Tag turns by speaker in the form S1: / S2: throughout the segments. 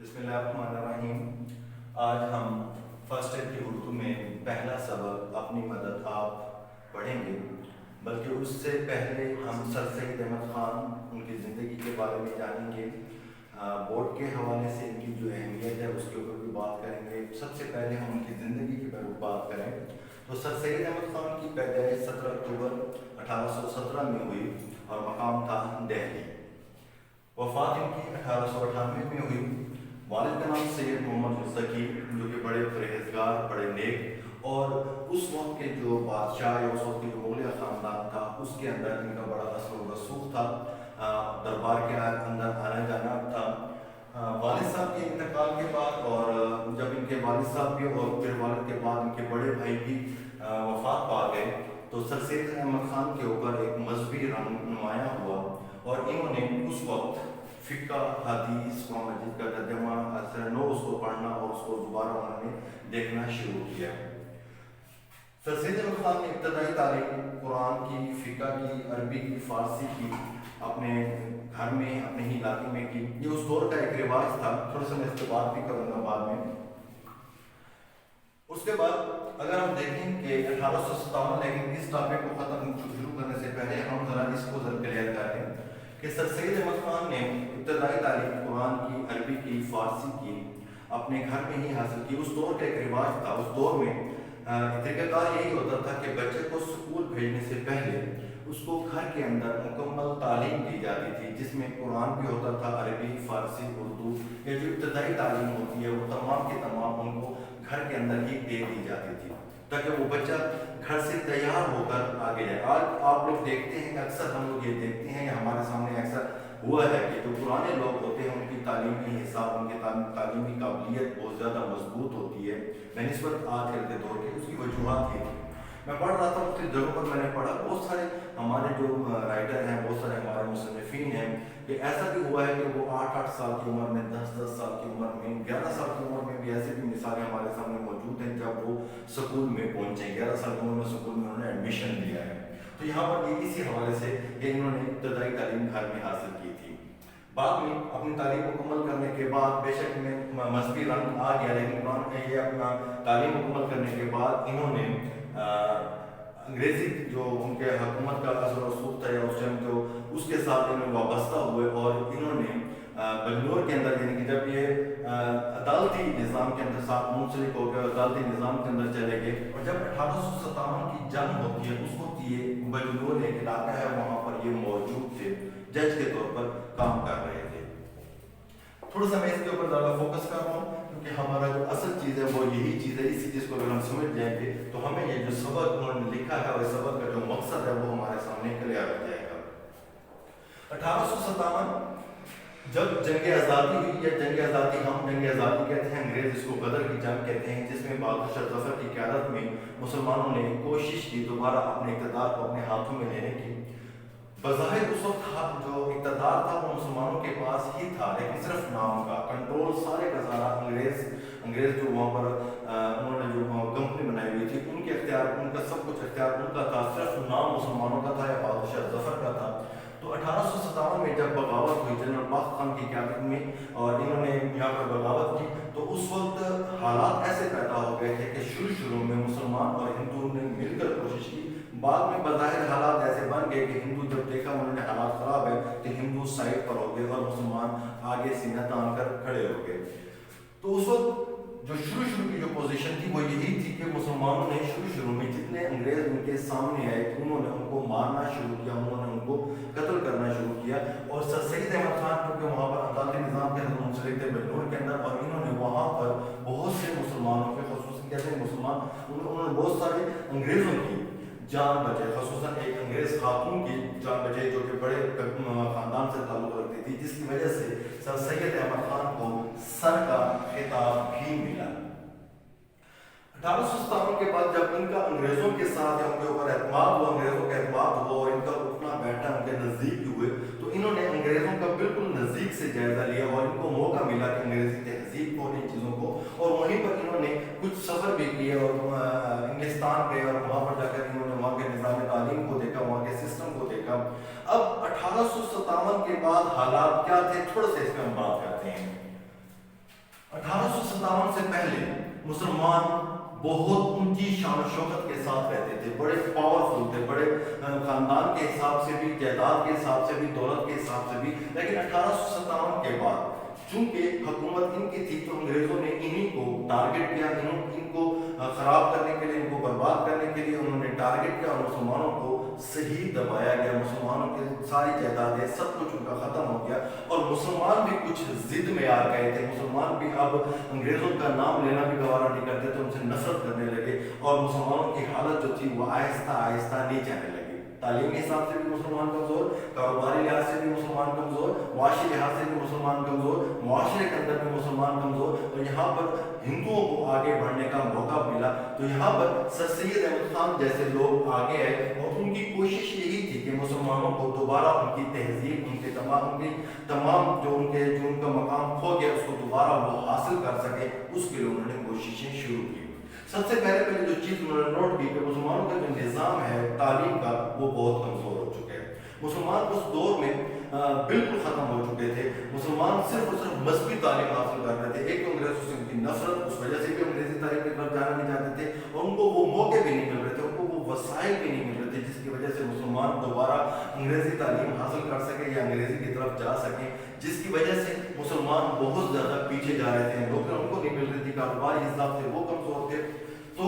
S1: بسم اللہ الرحمن الرحیم۔ آج ہم فرسٹ ایئر کی اردو میں پہلا سبق اپنی مدد آپ پڑھیں گے، بلکہ اس سے پہلے ہم سر سید احمد خان ان کی زندگی کے بارے میں جانیں گے۔ بورڈ کے حوالے سے ان کی جو اہمیت ہے اس کے اوپر بھی بات کریں گے۔ سب سے پہلے ہم ان کی زندگی کے بارے میں بات کریں تو سر سید احمد خان کی پیدائش 17 اکتوبر 1817 میں ہوئی اور مقام تھا دہلی۔ وفات ان کی 1898 میں ہوئی۔ والد کا نام سید محمد مصطفی، جو کہ بڑے پرہیزگار، بڑے نیک، اور اس وقت کے جو بادشاہ یا اس وقت کے جو مغلیہ خاندان تھا اس کے اندر ان کا بڑا اثر و رسوخ تھا، دربار کے اندر آنا جانا تھا۔ والد صاحب کے انتقال کے بعد اور جب ان کے والد صاحب بھی اور پھر والد کے بعد ان کے بڑے بھائی بھی وفات پا گئے تو سر سید احمد خان کے اوپر ایک مذہبی رنگ نمایاں ہوا اور انہوں نے اس وقت فقہ، حدیث، قرآن مجید کا ترجمہ اثر نو اس کو پڑھنا اور اس کو دوبارہ انہوں نے دیکھنا شروع کیا۔ سر سید احمد خان نے ابتدائی تعلیم قرآن کی، فقہ کی، عربی کی، فارسی کی اپنے گھر میں، اپنے ہی علاقے میں کی۔ یہ اس دور کا ایک رواج تھا، تھوڑا سا میں اس کے بعد بھی کروں گا بعد میں۔ اس کے بعد اگر ہم دیکھیں کہ 1857، لیکن اس ٹاپک کو ختم شروع کرنے سے پہلے ہم ذرا اس کو کلیئر کر لیں کہ سر سید احمد خان نے ابتدائی تعلیم قرآن کی، عربی کی، فارسی کی اپنے گھر میں ہی حاصل کی۔ اس دور کا ایک رواج تھا، اس دور میں طریقہ کار یہی ہوتا تھا کہ بچے کو اسکول بھیجنے سے پہلے اس کو گھر کے اندر مکمل تعلیم دی جاتی تھی، جس میں قرآن بھی ہوتا تھا، عربی، فارسی، اردو، یہ جو ابتدائی تعلیم ہوتی ہے وہ تمام کے تمام ان کو گھر کے اندر ہی دے دی جاتی تھی تاکہ وہ بچہ گھر سے تیار ہو کر آگے جائے۔ آج آپ لوگ دیکھتے ہیں کہ اکثر ہم لوگ یہ دیکھتے ہیں یا ہمارے سامنے اکثر ہوا ہے کہ جو پرانے لوگ ہوتے ہیں ان کی تعلیمی حساب، ان کی تعلیمی قابلیت بہت زیادہ مضبوط ہوتی ہے بنسبت آج کل کے دور کے۔ اس کی وجوہات یہ میں پڑھ رہا تھا، مختلف جگہوں پر میں نے پڑھا، بہت سارے ہمارے جو رائٹر ہیں، بہت سارے ہمارے مصنفین ہیں کہ ایسا بھی ہوا ہے کہ وہ 8 سال کی عمر میں، 10 سال کی عمر میں، 11 سال کی عمر میں بھی ایسے بھی مثالیں ہمارے سامنے موجود ہیں جب وہ سکول میں پہنچے، 11 سال کی عمر میں سکول میں انہوں نے ایڈمیشن لیا ہے۔ تو یہاں پر یہ اسی حوالے سے کہ انہوں نے ابتدائی تعلیم گھر میں حاصل کی تھی۔ بعد میں اپنی تعلیم مکمل کرنے کے بعد بے شک میں مذہبی رنگ آ گیا، لیکن قرآن میں یہ اپنا تعلیم مکمل کرنے کے بعد انہوں نے انگریزی جو ان کے حکومت کا اثر و رسوخ تھا یا اس ٹائم جو اس کے ساتھ انہوں وابستہ ہوئے اور انہوں نے بنگلور کے اندر، یعنی کہ جب یہ عدالتی نظام کے اندر ساتھ منسلک ہو گئے، عدالتی نظام کے اندر چلے گئے، اور جب 1857 کی جنگ ہوتی ہے اس وقت یہ بنگلور ایک علاقہ ہے وہاں پر یہ موجود تھے، جج کے طور پر کام کر رہے تھے۔ تھوڑا سا میں اس کے اوپر زیادہ فوکس کر رہا ہوں کیونکہ ہمارا جو اصل چیز ہے وہ یہی چیز ہے، اسی چیز کو اگر ہم سمجھ جائیں گے تو ہمیں یہ جو سبق انہوں نے لکھا ہے اور اس سبق کا جو مقصد ہے وہ ہمارے سامنے کلیئر ہو جائے گا۔ 1857 جب جنگ آزادی ہوئی، یا جنگ آزادی ہم جنگ آزادی کہتے ہیں، انگریز اس کو غدر کی جنگ کہتے ہیں، جس میں بہادر شاہ ظفر کی قیادت میں مسلمانوں نے کوشش کی دوبارہ اپنے اقتدار کو اپنے ہاتھوں میں لینے کی۔ بظاہر اس وقت جو اقتدار تھا وہ مسلمانوں کے پاس ہی تھا، لیکن صرف نام کا کنٹرول سارے کا سارا انگریز جو وہاں پر انہوں نے جو کمپنی بنائی ہوئی تھی ان کے اختیار، ان کا سب کچھ اختیار ان کا تھا، صرف نام مسلمانوں کا تھا یا بہادر شاہ ظفر کا تھا۔ تو 1857 میں جب بغاوت ہوئی جنرل باغ خان کی قیادت میں اور انہوں نے یہاں پر بغاوت کی تو اس وقت حالات ایسے پیدا ہو گئے تھے کہ شروع میں مسلمان اور ہندو نے مل کر کوشش کی، بعد میں بظاہر حالات ایسے بن گئے کہ ہندو جب دیکھا انہوں نے حالات خراب ہے تو ہندو سائڈ پر ہو گئے اور مسلمان آگے سینہ تان کر کھڑے ہو گئے۔ تو اس وقت جو شروع کی جو پوزیشن تھی وہ یہی تھی کہ مسلمانوں نے شروع میں جتنے انگریز ان کے سامنے آئے انہوں نے ان کو مارنا شروع کیا، انہوں نے ان کو قتل کرنا شروع کیا، اور سر سید احمد خان کیونکہ وہاں پر عدالتی نظام کے اندر منسلک تھے بنگلور کے اندر، اور انہوں نے وہاں پر بہت سے مسلمانوں کے، خصوصاً کہتے ہیں مسلمان، انہوں نے بہت سارے انگریزوں کی جان بچے، خصوصاً ایک انگریز خاتون کی جان بچے جو کہ بڑے خاندان سے تعلق رکھتی تھی، جس کی وجہ سے سر سید احمد خان کو سر کا خطاب بھی ملا۔ 1857 کے بعد جب ان کا انگریزوں کے ساتھ ان کے اوپر اعتماد ہوا، انگریزوں کا اعتماد ہوا اور ان کا اٹھنا بیٹھنا ان کے نزدیک ہوئے تو انہوں نے انگریزوں کا بالکل نزدیک سے جائزہ لیا اور ان کو موقع ملا کہ انگریزی تہذیب کو، ان چیزوں کو، اور وہیں پر انہوں نے کچھ سفر بھی کیے اور انگلستان گئے اور وہاں پر جا کر انہوں نے وہاں کے نظام تعلیم کو دیکھا، وہاں کے سسٹم کو دیکھا۔ اب 1857 کے بعد حالات کیا تھے، تھوڑا سا اس پہ ہم بات کرتے ہیں۔ سے پہلے مسلمان بہت اونچی شان و شوکت کے ساتھ رہتے تھے، بڑے پاورفل تھے، بڑے خاندان کے حساب سے بھی، جائیداد کے حساب سے بھی، دولت کے حساب سے بھی. لیکن 1857 کے بعد چونکہ حکومت ان کی تھی تو انگریزوں نے انہی کو ٹارگٹ کیا، ان کو خراب کرنے کے لیے، ان کو برباد کرنے کے لیے انہوں نے ٹارگٹ کیا، اور مسلمانوں کو صحیح دبایا گیا. مسلمانوں کی ساری جائیدادیں سب کچھ ان کا ختم ہو گیا، اور مسلمان بھی کچھ ضد میں آ گئے تھے. مسلمان بھی اب انگریزوں کا نام لینا بھی گوارا نہیں کرتے تھے، ان سے نفرت کرنے لگے، اور مسلمانوں کی حالت جو تھی وہ آہستہ آہستہ نیچے آنے لگی. تعلیمی حساب سے بھی مسلمان کمزور، کاروباری لحاظ سے بھی مسلمان کمزور، معاشی لحاظ سے بھی مسلمان کمزور، معاشرے کے اندر بھی مسلمان کمزور. تو یہاں پر ہندوؤں کو آگے بڑھنے کا موقع ملا، تو یہاں پر سر سید احمد خان جیسے لوگ آگے آئے، اور ان کی کوشش یہی تھی کہ مسلمانوں کو دوبارہ ان کی تہذیب، ان کے تمام جو ان کا مقام کھو گیا اس کو دوبارہ وہ حاصل کر سکے. اس کے لیے انہوں نے کوششیں شروع کی. سب سے پہلے جو چیز انہوں نے نوٹ کی کہ مسلمانوں کا جو نظام ہے تعلیم کا وہ بہت کمزور ہو چکا ہے. مسلمان اس دور میں بالکل ختم ہو چکے تھے. مسلمان صرف اور صرف مذہبی تعلیم حاصل کر رہے تھے. ایک تو انگریزوں سے ان کی نفرت، اس وجہ سے بھی انگریزی تعلیم کی طرف جانا نہیں چاہتے تھے، اور ان کو وہ موقع بھی نہیں مل رہے تھے، ان کو وہ وسائل بھی نہیں مل رہے تھے جس کی وجہ سے مسلمان دوبارہ انگریزی تعلیم حاصل کر سکے یا انگریزی کی طرف جا سکیں، جس کی وجہ سے مسلمان بہت زیادہ پیچھے جا رہے تھے. نوکریاں ان کو نہیں مل رہی تھی، کاروباری حساب سے وہ کمزور تھے. تو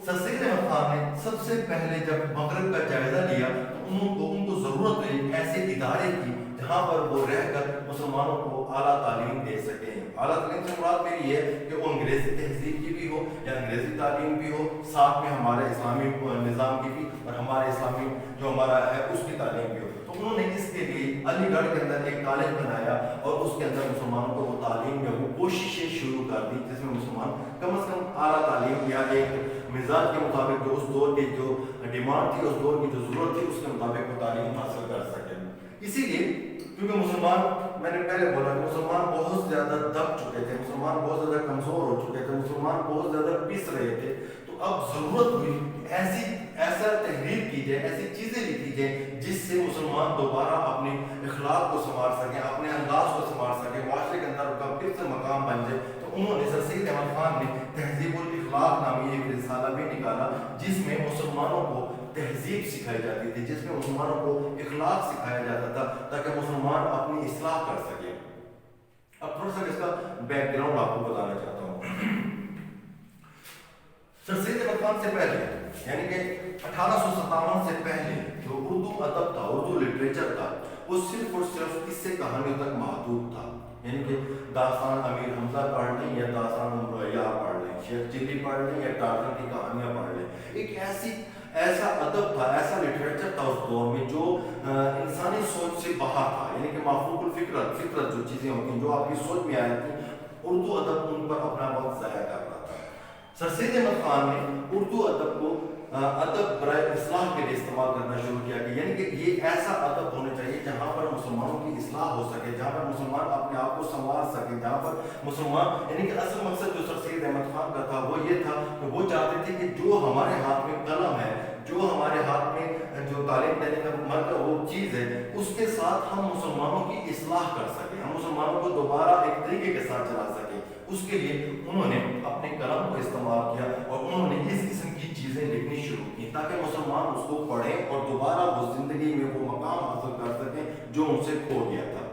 S1: سر سید احمد خان نے سب سے پہلے جب مغرب کا جائزہ لیا تو ان کو ضرورت ہوئی ایسے ادارے کی جہاں پر وہ رہ کر مسلمانوں کو اعلیٰ تعلیم دے سکیں. اعلیٰ تعلیم سے مراد میری یہ ہے کہ وہ انگریزی تہذیب کی بھی ہو یا انگریزی تعلیم بھی ہو، ساتھ میں ہمارے اسلامی نظام کی بھی اور ہمارے اسلامی جو ہمارا ہے اس کی تعلیم بھی ہو. تو انہوں نے اس کے لیے علی گڑھ کے اندر ایک کالج بنایا، اور اس کے اندر مسلمانوں کو وہ تعلیم یا وہ کوششیں شروع کر دی جس میں مسلمان کم از کم اعلیٰ تعلیم یا ایک مزاج کے مطابق جو اس دور کی جو ڈیمانڈ تھی، اس دور کی جو ضرورت تھی، اس کے مطابق وہ تعلیم حاصل کر سکے. اسی لیے کیونکہ مسلمان، میں نے پہلے بولا کہ مسلمان بہت زیادہ دب چکے تھے، مسلمان بہت زیادہ کمزور ہو چکے تھے، مسلمان بہت زیادہ پس رہے تھے. تو اب ضرورت ہوئی ایسا تحریر کی جائے، ایسی چیزیں لکھی جائیں جس سے مسلمان دوبارہ اپنے اخلاق کو سنوار سکیں، اپنے انداز کو سنوار سکیں، معاشرے کے اندر ان کا پھر سے مقام بن جائے. تو انہوں نے سر سید احمد خان نے تہذیب الاخلاق نامی ایک رسالہ بھی نکالا جس میں مسلمانوں کو تہذیب سکھائی جاتی تھی، جس میں مسلمانوں کو اخلاق سکھایا جاتا تھا تاکہ مسلمان اپنی اصلاح کر سکے. اب تھوڑا سا اس کا بیک گراؤنڈ آپ کو بتانا چاہتا ہوں. سر سید احمد خان سے پہلے یعنی کہ 1857 سے پہلے جو اردو ادب تھا، اردو لٹریچر تھا، وہ صرف اور صرف قصے کہانیوں تک محدود تھا. یعنی کہ داستان امیر حمزہ پڑھ لیں یا داستان ریا پڑھ لیں، شیخ چلی پڑھ لیں یا ٹاٹر کی کہانیاں پڑھ لیں. ایک ایسا ادب تھا، ایسا لٹریچر تھا اس دور میں جو انسانی سوچ سے باہر تھا. یعنی کہ مافوق الفطرت جو چیزیں ہوتی ہیں جو آپ کی سوچ میں آئی تھیں، اردو ادب ان پر اپنا وقت ضائع کر رہا تھا. سر سید احمد خان نے اردو ادب کو ادب برائے اصلاح کے لیے استعمال کرنا شروع کیا کہ یعنی کہ یہ ایسا ادب ہونا چاہیے جہاں پر مسلمانوں کی اصلاح ہو سکے، جہاں پر مسلمان اپنے آپ کو سنوار سکے، جہاں پر مسلمان یعنی کہ اصل مقصد جو سر سید احمد خان کا تھا وہ یہ تھا کہ وہ چاہتے تھے کہ جو ہمارے ہاتھ میں قلم ہے، جو ہمارے ہاتھ میں جو تعلیم دینے کا مطلب وہ چیز ہے، اس کے ساتھ ہم مسلمانوں کی اصلاح کر سکیں، ہم مسلمانوں کو دوبارہ ایک طریقے کے ساتھ چلا سکیں. اس کے لیے انہوں نے اپنے قلم کو استعمال کیا اور انہوں نے اس قسم کی چیزیں لکھنی شروع کی تاکہ مسلمان اس کو پڑھیں اور دوبارہ وہ زندگی میں وہ مقام حاصل کر سکیں جو ان سے کھو گیا تھا.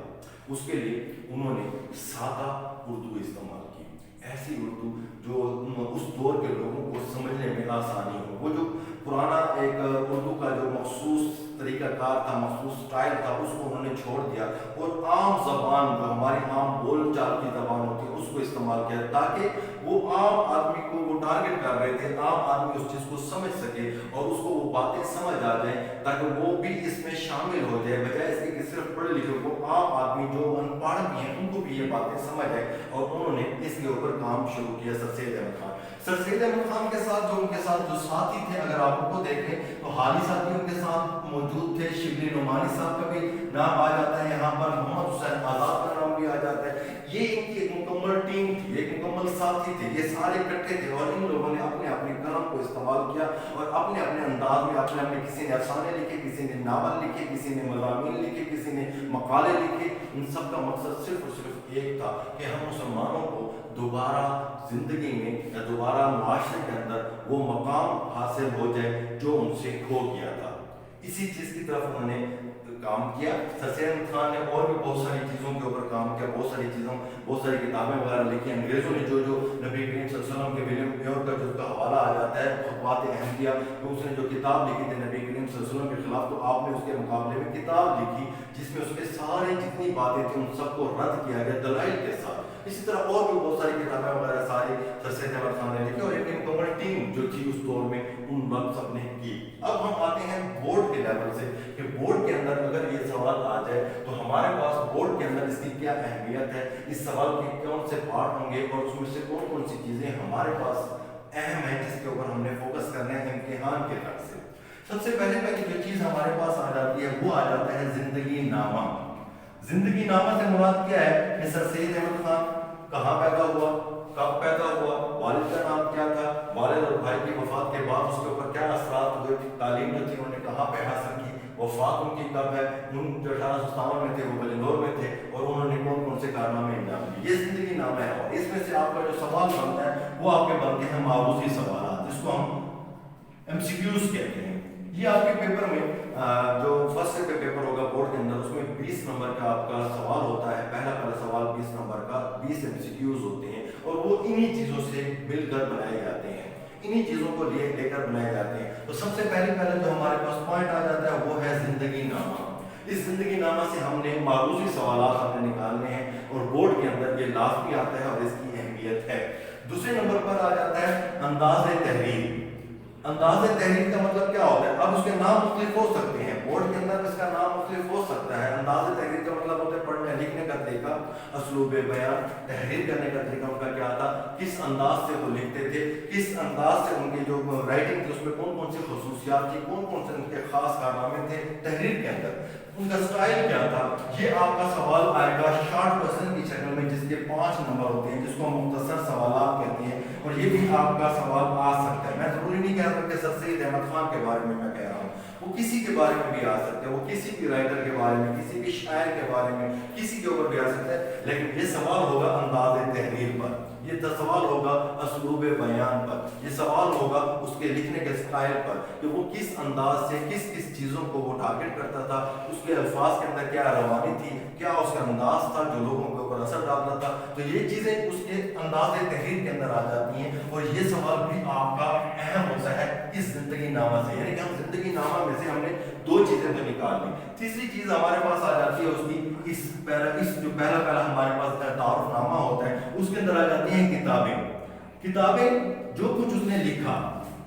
S1: اس کے لیے انہوں نے سادہ اردو استعمال کی، ایسی اردو جو اس دور کے لوگوں کو سمجھنے میں آسانی ہو. وہ جو پرانا ایک اردو کا جو مخصوص طریقہ کار تھا، مخصوص سٹائل تھا، اس کو انہوں نے چھوڑ دیا اور عام زبان جو ہماری عام بول چال کی زبان ہوتی ہے اس کو استعمال کیا تاکہ وہ عام آدمی کو وہ ٹارگٹ کر رہے تھے، عام آدمی اس چیز کو سمجھ سکے اور اس کو وہ باتیں سمجھ آ جائیں تاکہ وہ بھی اس میں شامل ہو جائے، بجائے اس کے کہ صرف پڑھے لکھے کو عام آدمی جو ان پڑھ بھی ہیں ان کو بھی یہ باتیں سمجھ آئے. اور انہوں نے اس کے اوپر کام شروع کیا. سر سید احمد خان کے ساتھ ان کے ساتھ جو ساتھی تھے، اگر آپ ان کو دیکھیں تو حالی ساتھی ان کے ساتھ موجود تھے. شبلی نعمانی صاحب کا بھی نام آ جاتا ہے یہاں پر، محمد حسین آزاد کا نام بھی آ جاتا ہے. یہ ان کی ایک مکمل ٹیم تھی، ایک مکمل ساتھی تھے، یہ سارے اکٹھے تھے اور ان لوگوں نے اپنے اپنے قلم کو استعمال کیا اور اپنے اپنے انداز میں اپنے کسی نے افسانے لکھے، کسی نے ناول لکھے، کسی نے مضامین لکھے، کسی نے مقالے لکھے. ان سب کا مقصد صرف اور صرف ایک تھا کہ ہم مسلمانوں کو دوبارہ دوبارہ زندگی میں یا دوبارہ معاشرے کے اندر وہ مقام حاصل ہو جائے جو ان سے کھو گیا تھا. اسی چیز کی طرف انہوں نے کام کیا. سر سید احمد خان نے اور بھی بہت ساری چیزوں کے اوپر کام کیا, بہت ساری کتابیں وغیرہ لکھی. انگریزوں نے جو نبی کریم صلی اللہ علیہ وسلم کے ولیم میور کا جو اس کا حوالہ آ جاتا ہے خطبات احمدیہ, تو اس نے جو کتاب لکھی تھی نبی کریم صلی اللہ علیہ وسلم کے خلاف, تو آپ نے اس کے مقابلے میں کتاب لکھی جس میں اس کے سارے جتنی باتیں تھیں ان سب کو رد کیا گیا دلائل کے ساتھ. اسی طرح اور بھی بہت ساری کتابیں وغیرہ ساری سر سید احمد خان نے لکھی, اور ایک مکمل ٹیم جو تھی اس دور میں ان وقت سب نے کی. اب ہم آتے ہیں بورڈ کے لیول سے کہ بورڈ کے اندر اگر یہ سوال آ جائے تو ہمارے پاس بورڈ کے اندر اس کی کیا اہمیت ہے, اس سوال کے کون سے پارٹ ہوں گے اور اس میں سے کون کون سی چیزیں ہمارے پاس اہم ہیں جس کے اوپر ہم نے فوکس کرنا ہے امتحان کے حق سے. سب سے پہلے جو چیز ہمارے پاس آ جاتی ہے وہ آ جاتا ہے زندگی نامہ. زندگی نامہ سے مراد کیا ہے کہ سر سید احمد خان کہاں پیدا ہوا, کب پیدا ہوا, والد کا نام کیا تھا, والد اور بھائی کی وفات کے بعد اس کے اوپر کیا اثرات ہوئے, تعلیم جو تھی انہوں نے کہاں پہ حاصل کی, وفات ان کی کب ہے, ان جو 1857 میں تھے وہ بلندور میں تھے, اور انہوں نے کون کون سے کارنامے انجام دیے. یہ زندگی نامہ ہے, اور اس میں سے آپ کا جو سوال بنتا ہے وہ آپ کے بنتے ہیں معروضی سوالات, جس کو ہم MCQs کہتے ہیں. یہ آپ کے پیپر میں جو فرسٹ کا پیپر ہوگا بورڈ کے اندر, اس میں 20 نمبر کا آپ کا سوال ہوتا ہے. پہلا سوال 20 نمبر کا, 20 MCQs ہوتے ہیں, اور وہ انہی چیزوں سے مل کر بنائے جاتے ہیں, انہی چیزوں کو لے کر بنائے جاتے ہیں. تو سب سے پہلے جو ہمارے پاس پوائنٹ آ جاتا ہے وہ ہے زندگی نامہ. اس زندگی نامہ سے ہم نے معروضی سوالات ہم نے نکالنے ہیں, اور بورڈ کے اندر یہ لازمی آتا ہے اور اس کی اہمیت ہے. دوسرے نمبر پر آ جاتا ہے انداز تحریر. انداز تحریر کا مطلب کیا ہوتا ہے؟ اب اس کے نام مختلف ہو سکتے ہیں, بورڈ کے اندر اس کا نام مختلف ہو سکتا ہے. انداز تحریر کا مطلب ہوتا ہے پڑھنے لکھنے کا طریقہ, اسلوب بیان, تحریر کرنے کا طریقہ ان کا کیا تھا, کس انداز سے وہ لکھتے تھے, کس انداز سے ان کی جو رائٹنگ تھی اس میں کون کون سی خصوصیات تھی, کون کون سے ان کے خاص کارنامے تھے تحریر کے اندر, ان کا سٹائل کیا تھا. یہ آپ کا سوال آئے گا شارٹ کوسچن کی شکل میں, جس کے 5 نمبر ہوتے ہیں, جس کو ہم مختصر سوالات کہتے ہیں, اور یہ بھی آپ کا سوال آ سکتا ہے. میں ضروری نہیں کہہ رہا کہ سر سید احمد خان کے بارے میں کہہ رہا ہوں, وہ کسی کے بارے میں بھی آ سکتا ہے, وہ کسی بھی رائٹر کے بارے میں, کسی بھی شاعر کے بارے میں, کسی کے اوپر بھی آ سکتا ہے. لیکن یہ سوال ہوگا انداز تحریر پر, یہ سوال ہوگا اسلوب بیان پر, یہ سوال ہوگا اس کے لکھنے کے سٹائل پر, کہ وہ کس انداز سے کس چیزوں کو وہ ٹارگٹ کرتا تھا, اس کے الفاظ کے اندر کیا روانی تھی, کیا اس کا انداز تھا جو لوگوں کے اوپر اثر ڈالتا تھا. تو یہ چیزیں اس کے انداز تحریر کے اندر آ جاتی ہیں, اور یہ سوال بھی آپ کا اہم ہوتا ہے اس زندگی نامہ سے. یعنی کہ ہم زندگی نامہ میں سے ہم نے 2 چیزیں تو نکال لی. تیسری چیز ہمارے پاس آ جاتی ہے اس کی اس جو پہلا ہمارے پاس تعارف نامہ ہوتا ہے, اس کے اندر آ جاتی ہیں کتابیں جو کچھ اس نے لکھا.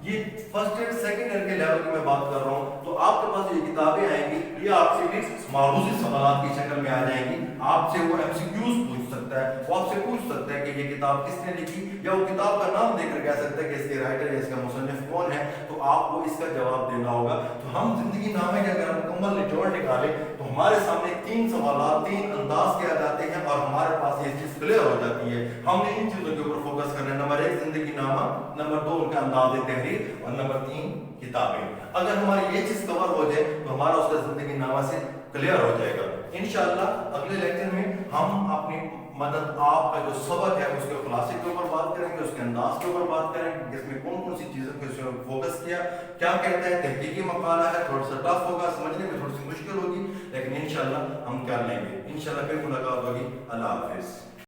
S1: یہ فرسٹ ایئر سیکنڈ ایئر کے لیول کی میں بات کر رہا ہوں, تو آپ کے پاس یہ کتابیں آئیں گی, یہ آپ سے بھی معروضی سوالات کی شکل میں آ جائیں گی. آپ سے وہ MCQs پوچھ سکتا ہے, وہ آپ سے پوچھ سکتا ہے کہ یہ کتاب کس نے لکھی, یا وہ کتاب کا نام دے کر کہہ سکتا ہے کہ اس کے رائٹر یا اس کا مصنف کون ہے, تو آپ کو اس کا جواب دینا ہوگا. تو ہم زندگی نامے کے اگر مکمل نچوڑ نکالیں تو ہمارے سامنے 3 سوالات 3 انداز کے آ جاتے ہیں, اور ہمارے پاس یہ چیز کلیئر ہو جاتی ہے. ہم نے ان چیزوں کے اوپر فوکس کرنا ہے, نمبر 1 زندگی نامہ, نمبر 2 ان کا انداز تحریر, اور نمبر 3 کتابیں. اگر ہماری یہ چیز کور ہو جائے تو ہمارا اس کا زندگی نامہ سے کلیئر ہو جائے گا. انشاءاللہ اگلے لیکچر میں ہم اپنی مدد آپ کا جو سبق ہے اس کے خلاصے کے اوپر بات کریں گے, اس کے انداز کے اوپر بات کریں گے, جس میں کون کون سی چیزوں کو فوکس کیا, کیا کہتا ہے, تحقیقی مقالہ ہے, تھوڑا سا ٹف ہوگا, سمجھنے میں تھوڑی سی مشکل ہوگی, لیکن انشاءاللہ ہم کر لیں گے. انشاءاللہ پھر ملاقات ہوگی. اللہ حافظ.